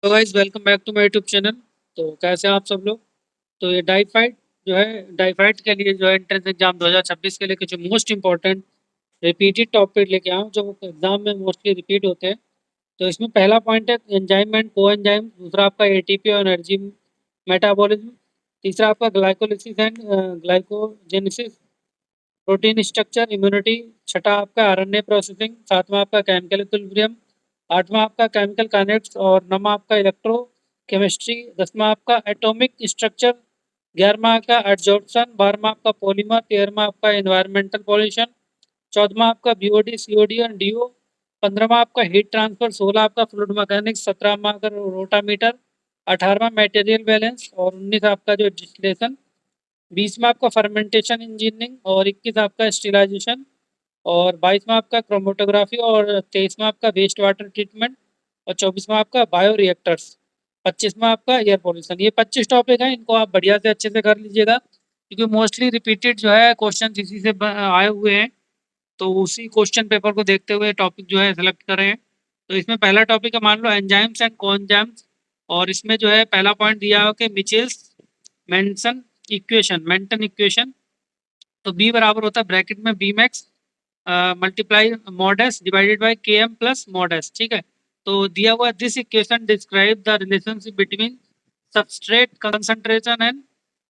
तो guys welcome back to my YouTube channel. तो कैसे हैं आप सब लोग। तो ये डाइफाइट जो है डाइफाइट के लिए जो है एंट्रेंस एग्जाम 2026 के लिए कुछ मोस्ट इंपॉर्टेंट रिपीटेड टॉपिक लेके आया हूँ जो एग्जाम में मोस्टली रिपीट होते हैं। तो इसमें पहला पॉइंट है एंजाइम एंड को एंजाइम, दूसरा आपका एटीपी और एनर्जी मेटाबॉलिज्म, तीसरा आपका glycolysis and glycogenesis, protein structure, immunity, छठा आपका आरएनए प्रोसेसिंग, सातवां आपका केमिकल इक्विलिब्रियम, आठवां आपका केमिकल काइनेटिक्स और नौवां आपका इलेक्ट्रो केमिस्ट्री, दसवां आपका एटॉमिक स्ट्रक्चर, ग्यारहवां आपका एड्जॉर्प्शन, बारहवां आपका पॉलीमर, तेरहवां आपका एनवायरमेंटल पॉल्यूशन, चौदहवां आपका बीओडी सीओडी और डीओ, पंद्रहवां आपका हीट ट्रांसफर, सोलह आपका फ्लूइड मैकेनिक्स, सत्रहवां आपका रोटामीटर, अठारहवां मटेरियल बैलेंस और उन्नीस आपका जो डिस्टिलेशन, 20 में आपका फर्मेंटेशन इंजीनियरिंग और 21 आपका स्टिलाइजेशन और 22 में आपका क्रोमेटोग्राफी और 23 में आपका वेस्ट वाटर ट्रीटमेंट और 24 में आपका बायो रिएक्टर्स, 25 में आपका एयर पॉल्यूशन। ये 25 टॉपिक हैं, इनको आप बढ़िया से अच्छे से कर लीजिएगा क्योंकि मोस्टली रिपीटेड जो है क्वेश्चन इसी से आए हुए हैं। तो उसी क्वेश्चन पेपर को देखते हुए टॉपिक जो है सेलेक्ट करें हैं। तो इसमें पहला टॉपिक है मान लो एंजाइम्स एंड कोएंजाइम्स और इसमें जो है पहला पॉइंट दिया हो कि Michaelis Menten equation, Menten equation. तो बी बराबर होता है ब्रैकेट में V max multiply mod S divided by K M plus mod S. ठीक है, तो दिया हुआ this equation describe the relationship between substrate concentration and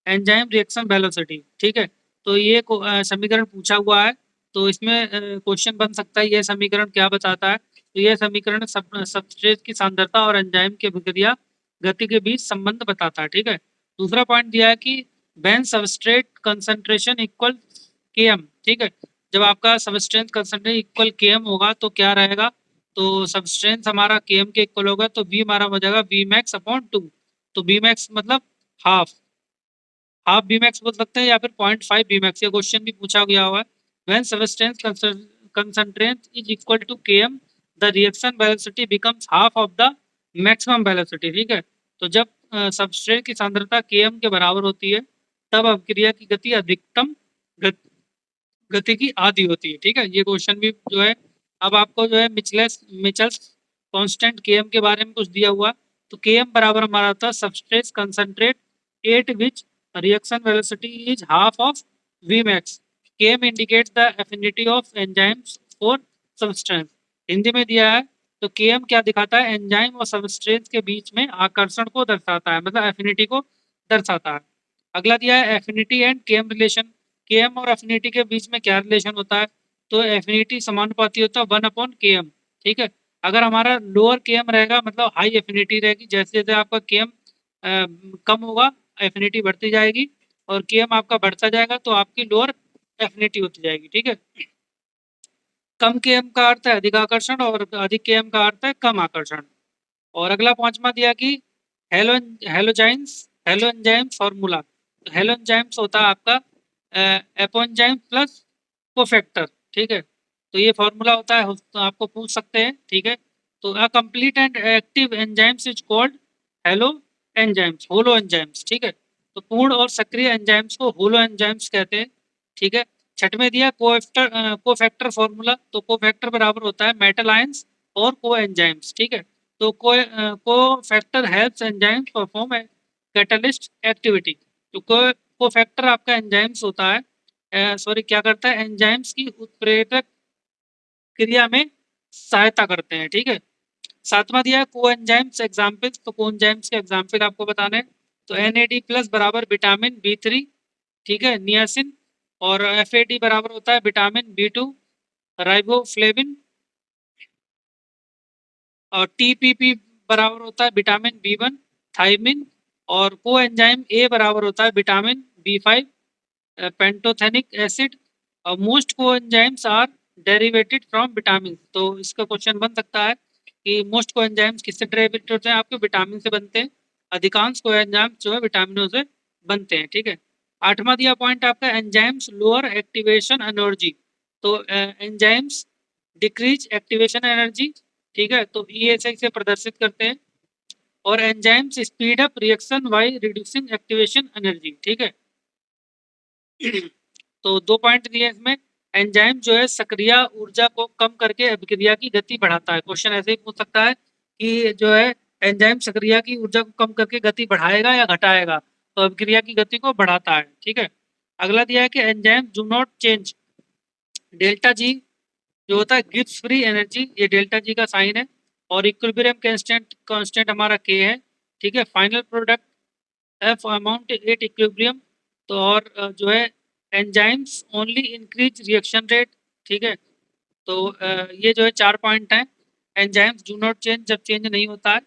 enzyme reaction velocity. ठीक है, तो ये समीकरण पूछा हुआ है। तो इसमें क्वेश्चन बन सकता है ये समीकरण क्या बताता है। तो यह समीकरण सबस्ट्रेट की सांद्रता और एंजाइम की अभिक्रिया गति के बीच संबंध बताता है। ठीक है, दूसरा पॉइंट दिया है कि व्हेन सबस्ट्रेट कंसंट्रेशन इक्वल के एम। ठीक है, जब आपका सबस्ट्रेट कंसंट्रेशन इक्वल के एम होगा तो क्या रहेगा, तो सबस्ट्रेट हमारा के एम के इक्वल होगा तो बी हमारा हो जाएगा बी मैक्स अपॉन टू। तो बी मैक्स मतलब हाफ, हाफ बी मैक्स बोल सकते हैं या फिर 0.5 बी मैक्स। ये क्वेश्चन भी पूछा गया हुआ है। When substance concentrate is equal to KM the reaction velocity becomes half of the maximum velocity. ठीक है, तो जब सबस्ट्रेट की सांद्रता केएम के बराबर होती है तब अभिक्रिया की गति अधिकतम गति की आधी होती है। ठीक है, ये क्वेश्चन भी जो है अब आपको जो है मिचल्स कांस्टेंट केएम के बारे में कुछ दिया हुआ। तो केएम बराबर हमारा था substrate concentrate eight which reaction velocity is half of Vmax. Km indicates the affinity of enzymes for substance. Hindi में दिया है तो Km क्या दिखाता है, एंजाइम और सबस्ट्रेट के बीच में आकर्षण को दर्शाता है, मतलब एफिनिटी को दर्शाता है। अगला दिया है affinity and KM relation. KM और एफिनिटी के बीच में क्या रिलेशन होता है, तो एफिनिटी समानुपाती होता है 1/Km। ठीक है, अगर हमारा लोअर केएम रहेगा मतलब हाई एफिनिटी रहेगी, जैसे जैसे आपका केएम कम होगा एफिनिटी बढ़ती जाएगी और केएम आपका बढ़ता जाएगा तो आपकी लोअर एफिनिटी होती जाएगी। ठीक है, कम केएम का अर्थ है अधिक आकर्षण और अधिक केएम का अर्थ है कम आकर्षण। और अगला पांचवा दिया कि हेलो हेलोजाइंस हेलो एंजाइम फॉर्मूला। तो हेलो एंजाइम्स होता है आपका एपोएंजाइम प्लस कोफैक्टर। ठीक है, तो ये फॉर्मूला होता है, तो आपको पूछ सकते हैं। ठीक है, तो a complete and active enzymes is called holo enzymes, holo enzymes. ठीक है, तो पूर्ण और सक्रिय एंजाइम्स को होलो एंजाइम्स कहते हैं। ठीक है, छठवें दिया कोफैक्टर फॉर्मूला। तो कोफैक्टर बराबर होता है मेटल आयंस और को एंजाइम्स। ठीक है, तो को factor helps enzymes perform catalyst activity. तो को फैक्टर आपका एंजाइम्स होता है, सॉरी क्या करता है, एंजाइम्स की उत्प्रेरक क्रिया में सहायता करते हैं। ठीक है, सातवां दिया है को एंजाइम्स एग्जाम्पल। तो को एंजाइम्स के एग्जाम्पल आपको बताने, तो NAD प्लस बराबर विटामिन B3। ठीक है, नियासिन। और FAD बराबर होता है विटामिन B2, राइबोफ्लेविन। और TPP बराबर होता है विटामिन B1, थाइमिन। और को एंजाइम ए बराबर होता है विटामिन B5, पेंटोथेनिक एसिड। और most coenzymes are derivated from vitamin. तो इसका क्वेश्चन बन सकता है कि मोस्ट को एंजाइम्स किससे डेरिवेटेड होते हैं, आपके विटामिन से बनते हैं। अधिकांश को एंजाइम्स जो है विटामिनों से बनते हैं। ठीक है, आठवां दिया पॉइंट आपका एंजाइम्स लोअर एक्टिवेशन एनर्जी। तो एंजाइम्स डिक्रीज एक्टिवेशन एनर्जी। ठीक है, तो ESI से प्रदर्शित करते हैं। और enzymes speed up reaction by reducing activation energy. ठीक है, तो दो पॉइंट दिए इसमें। एंजाइम जो है सक्रिय ऊर्जा को कम करके अभिक्रिया की गति बढ़ाता है। क्वेश्चन ऐसे ही पूछ सकता है कि जो है एंजाइम सक्रिया की ऊर्जा को कम करके गति बढ़ाएगा या घटाएगा? तो अभिक्रिया की गति को बढ़ाता है, ठीक है। अगला दिया है कि enzyme do not change delta G जो होता है गिव्स फ्री एनर्जी, ये डेल्टा जी का साइन है। और इक्विलिब्रियम कांस्टेंट कांस्टेंट हमारा के है, ठीक है। Final product F amount at equilibrium. तो और जो है enzymes only increase reaction rate, ठीक है। तो ये जो है 4 पॉइंट हैं। एंजाइम्स डू नॉट चेंज, जब चेंज नहीं होता है,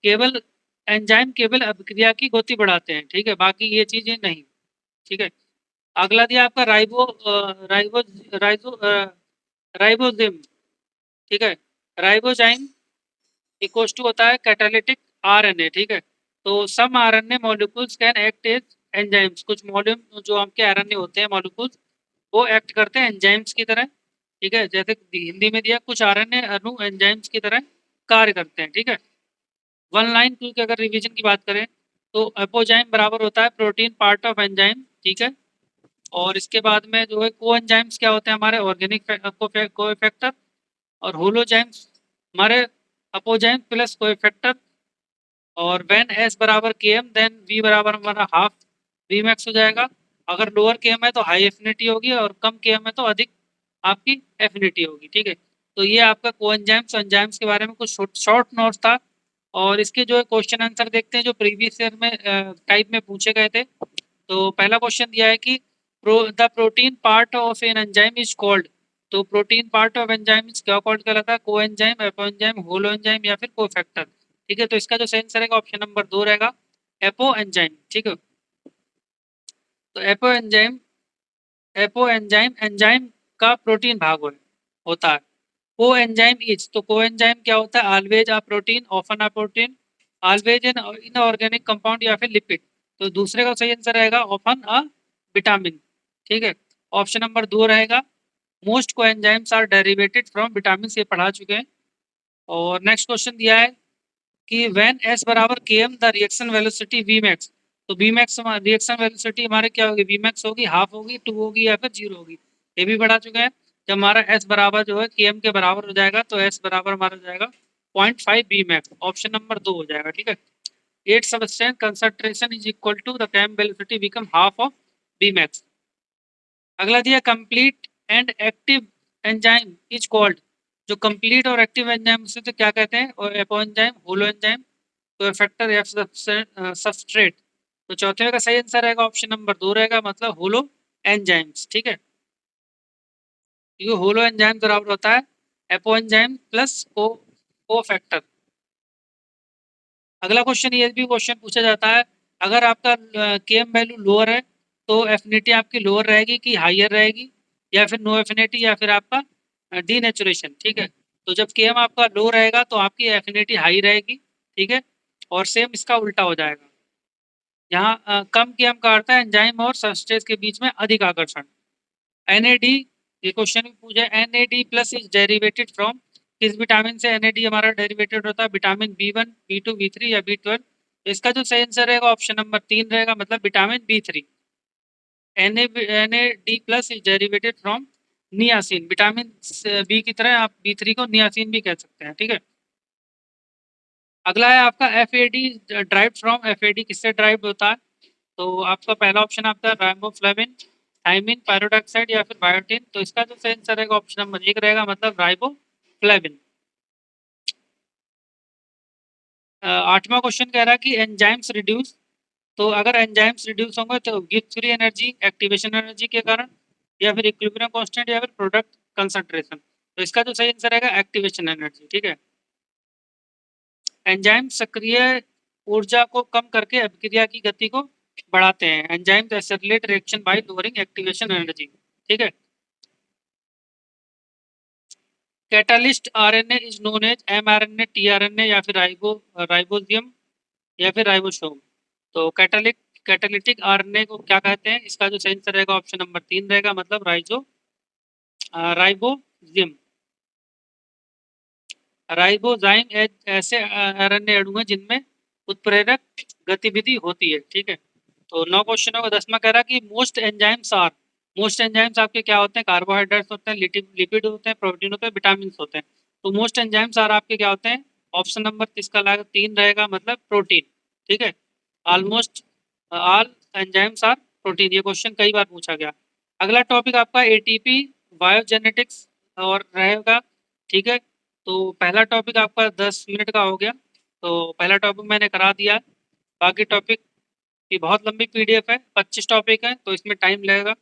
केवल एंजाइम केवल अभिक्रिया की गति बढ़ाते हैं, ठीक है, बाकी ये चीजें नहीं, ठीक है। अगला दिया आपका राइबो राइजो राइबोजिम, ठीक है। राइबोजाइम इक्वल्स टू होता है कैटालिटिक आरएनए, ठीक है। तो some RNA molecules can act as enzymes, कुछ मॉलिक्यूल जो आपके आरएनए होते हैं मॉलिक्यूल्स, वो एक्ट करते हैं एंजाइम्स की तरह, ठीक है। जैसे हिंदी में दिया कुछ आरएनए अणु एंजाइम्स की तरह कार्य करते हैं, ठीक है। वन लाइन टू की अगर रिवीजन की बात करें तो एपोजाइम बराबर होता है प्रोटीन पार्ट ऑफ एंजाइम, ठीक है। और इसके बाद में जो है को एंजाइम्स क्या होते हैं हमारे ऑर्गेनिक कोएफेक्टर। और होलोजाइम्स हमारे अपोजाइम प्लस कोएफेक्टर। और व्हेन एस बराबर के एम देन वी बराबर हमारा हाफ वी मैक्स हो जाएगा। अगर लोअर के एम है तो हाई एफिनिटी होगी और कम के एम है तो अधिक आपकी एफिनिटी होगी, ठीक है। तो ये आपका कोएंजाइम्स एंजाइम्स के बारे में कुछ शॉर्ट नोट्स था। और इसके जो है क्वेश्चन आंसर देखते हैं जो प्रीवियस ईयर में टाइप में पूछे गए थे। तो पहला क्वेश्चन दिया है कि the protein part of an enzyme is called. तो protein part of enzyme is क्या कॉल्ड कहलाता है? कोएंजाइम, एपोएंजाइम, होलो एंजाइम या फिर कोफैक्टर, ठीक है। तो इसका जो सही आंसर रहेगा ऑप्शन नंबर 2 रहेगा, एपो एंजाइम, ठीक है। तो एपो एंजाइम एंजाइम का प्रोटीन भाग होता है। को एंजाइम इज, तो को एंजाइम क्या होता है? Always a protein, often a protein, always an inorganic compound या फिर लिपिड। तो दूसरे का सही आंसर रहेगा ऑफन अ विटामिन, ठीक है। ऑप्शन नंबर 2 रहेगा most coenzymes are derivated from vitamin, ये पढ़ा चुके हैं। और नेक्स्ट क्वेश्चन दिया है कि व्हेन एस बराबर K M the reaction velocity V max. तो वी मैक्स रिएक्शन वेलोसिटी हमारे क्या होगी? वी मैक्स होगी, हाफ होगी, 2 होगी या फिर 0 होगी, ये भी पढ़ा चुके हैं। जब हमारा एस बराबर जो है के एम के बराबर हो जाएगा तो एस बराबर हमारा हो जाएगा 0.5 वी मैक्स, ऑप्शन नंबर 2 हो जाएगा, ठीक है। At substance concentration is equal to the KM velocity become half of V max. अगला दिया complete and active enzyme is called. जो कंप्लीट और एक्टिव एंजाइम से तो क्या कहते हैं? और एपो एंजाइम, होलो एंजाइम, तो फैक्टर या सबस्ट्रेट। तो चौथे का सही आंसर रहेगा ऑप्शन नंबर 2 रहेगा, मतलब होलो एंजाइम्स, ठीक है। क्योंकि होलो एंजाइम बराबर होता है एपो एंजाइम प्लस को फैक्टर। अगला क्वेश्चन ये भी क्वेश्चन पूछा जाता है, अगर आपका के एम वैल्यू लोअर है तो एफिनिटी आपकी लोअर रहेगी कि हाइयर रहेगी, या फिर नो एफिनिटी, या फिर आपका डीनेचुरेशन, ठीक है। तो जब के एम आपका लो रहेगा तो आपकी एफिनिटी हाई रहेगी, ठीक है। और सेम इसका उल्टा हो जाएगा। यहाँ कम के एम का अर्थ है एंजाइम और सबस्ट्रेट के बीच में अधिक आकर्षण। एनएडी, ये क्वेश्चन भी पूछा है, NAD plus is derivated from, किस विटामिन से एनएडी हमारा डेरिवेटेड होता है? विटामिन बी1, बी2, बी3 या बी12। तो इसका जो सही आंसर रहेगा ऑप्शन नंबर 3 रहेगा, मतलब विटामिन बी3। NAD plus is derivated from niacin, vitamin B की तरह आप बी3 को नियासिन भी कह सकते हैं, ठीक है। अगला है आपका एफएडी ड्राइव फ्रॉम, एफएडी किससे ड्राइव होता है? तो आपका पहला ऑप्शन आपका राइबोफ्लेविन, थाइमिन, पायरोडॉक्साइड या फिर बायोटिन। तो इसका जो सही आंसर रहेगा ऑप्शन नंबर 1 रहेगा, मतलब राइबोफ्लेविन। आठवां क्वेश्चन कह रहा है कि एंजाइम्स रिड्यूस। तो अगर एंजाइम्स रिड्यूस होंगे तो give free energy, activation energy के कारण, या फिर इक्विलिब्रियम कांस्टेंट, या फिर प्रोडक्ट कंसंट्रेशन। तो इसका जो सही आंसर रहेगा एक्टिवेशन एनर्जी, ठीक है। एंजाइम सक्रिय ऊर्जा को कम करके अभिक्रिया की गति को बढ़ाते हैं। Enzyme accelerate reaction by lowering activation energy, ठीक है। Catalyst RNA is known as mRNA, tRNA या फिर राइबोजियम या फिर राइबोसोम। तो कैटालिटिक आरएनए को क्या कहते हैं? इसका जो सही आंसर रहेगा ऑप्शन नंबर 3 रहेगा, मतलब राइबोजियम। राइबोजाइम ऐसे आरएनए अणु हैं जिनमें उत्प्रेरक गतिविधि होती है, ठीक है। तो 9 क्वेश्चन होगा। 10वां कह रहा है कि मोस्ट एंजाइम्स आपके क्या होते हैं? कार्बोहाइड्रेट्स होते हैं, लिपिड होते हैं, प्रोटीन होते हैं, विटामिन होते हैं। तो मोस्ट एंजाइम्स आर आपके क्या होते हैं? ऑप्शन नंबर इसका 3 रहेगा, मतलब प्रोटीन। ठीक है, almost all enzymes are protein, ये क्वेश्चन कई बार पूछा गया। अगला टॉपिक आपका एटीपी बायोजेनेटिक्स और रहेगा। ठीक है, तो पहला टॉपिक आपका 10 मिनट का हो गया, तो पहला टॉपिक मैंने करा दिया। बाकी टॉपिक की बहुत लंबी पीडीएफ है, 25 टॉपिक है, तो इसमें टाइम लगेगा।